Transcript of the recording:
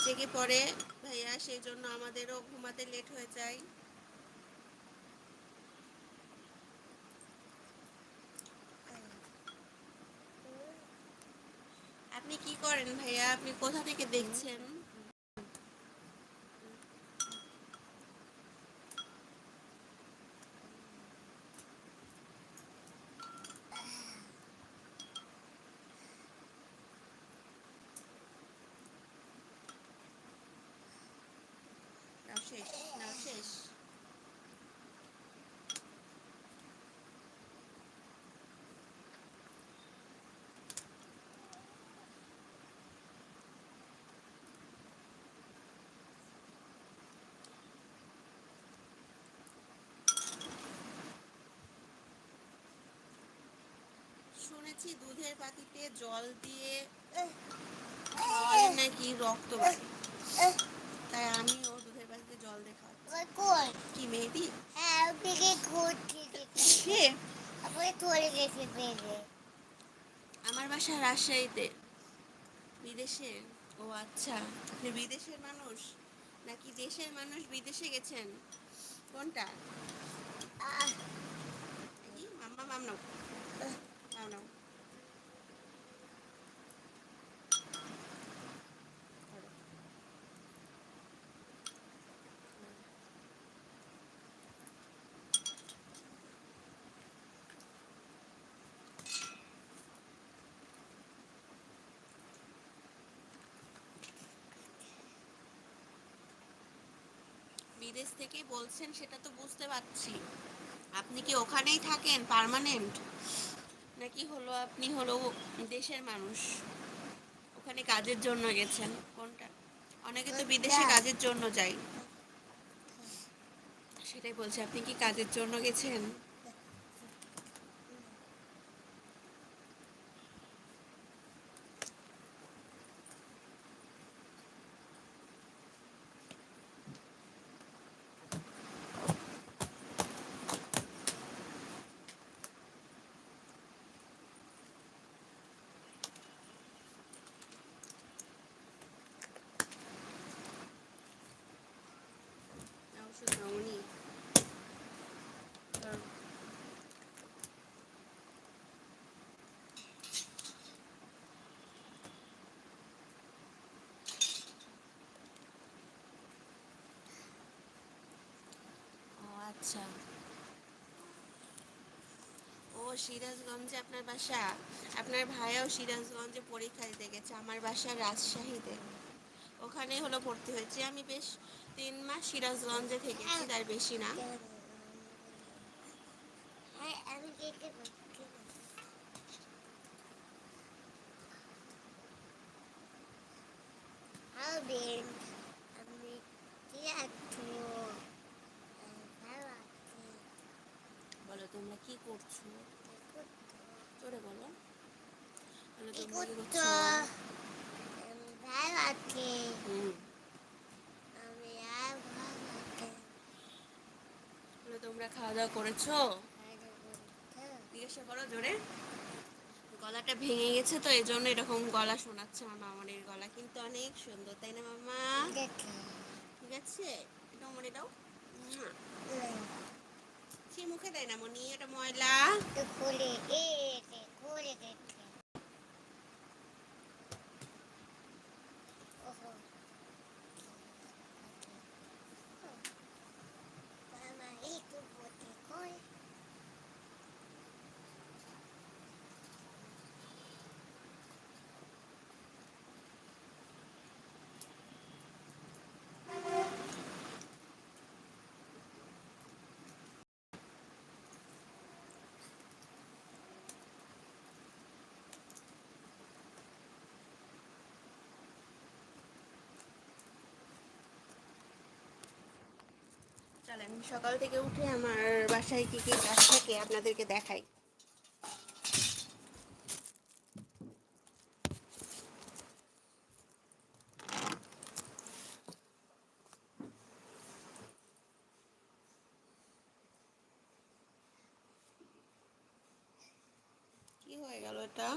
জেগে পড়ে ভাইয়া, সেই জন্য আমাদেরও ঘুমাতে লেট হয়ে যায়। আপনি কি করেন ভাইয়া? আপনি কোথা থেকে দেখছেন? নাও শেষ, নাও শেষ। শুনেছি দুধের পাতিতে জল দিয়ে খাওয়ালে নাকি রক্ত বাড়ে, তাই আমিও দুধের পাতিতে জল দিয়ে খাওয়াচ্ছি। কি মেহেদি? সে আমার বাসা রাজশাহীতে। বিদেশে? ও আচ্ছা, আপনি বিদেশের মানুষ নাকি দেশের মানুষ বিদেশে গেছেন? কোনটা? কি মাম্মা? মাম নাও, নাও নাও। বিদেশ থেকে বলছেন সেটা তো বুঝতে পারছি। আপনি কি ওখানেই থাকেন পার্মানেন্ট, নাকি হলো আপনি হলো দেশের মানুষ, ওখানে কাজের জন্য গেছেন? কোনটা? অনেকে তো বিদেশে কাজের জন্য যায়। সেটাই বলছি, আপনি কি কাজের জন্য গেছেন? ওষুধ নাওনি? ও আচ্ছা। ও সিরাজগঞ্জে আপনার বাসা? আপনার ভাইয়াও সিরাজগঞ্জে পরীক্ষা দিতে গেছে। আমার বাসা রাজশাহীতে। ওখানে হলো ভর্তি হয়েছে। আমি বেশ 3 মাস সিরাজগঞ্জে থেকেছি, তার বেশি না। বলো তোমরা কি করছো? জোরে বলো। বলো তোমরা কি করছো? হুম। বলো তোমরা খাওয়া দাওয়া করেছো? জিজ্ঞাসা করো জোরে। গলাটা ভেঙে গেছে তো এই জন্য এরকম গলা শোনাচ্ছে। আমার মামনির গলা কিন্তু অনেক সুন্দর, তাই না মামা? ঠিক আছে, এটা মনে দাও। সে মুখে দেয় না মনি, এটা ময়লা। চলেন সকাল থেকে উঠে আমার বাসায় কি কি কাজ থাকে আপনাদেরকে দেখাই। কি হয়ে গেল এটা?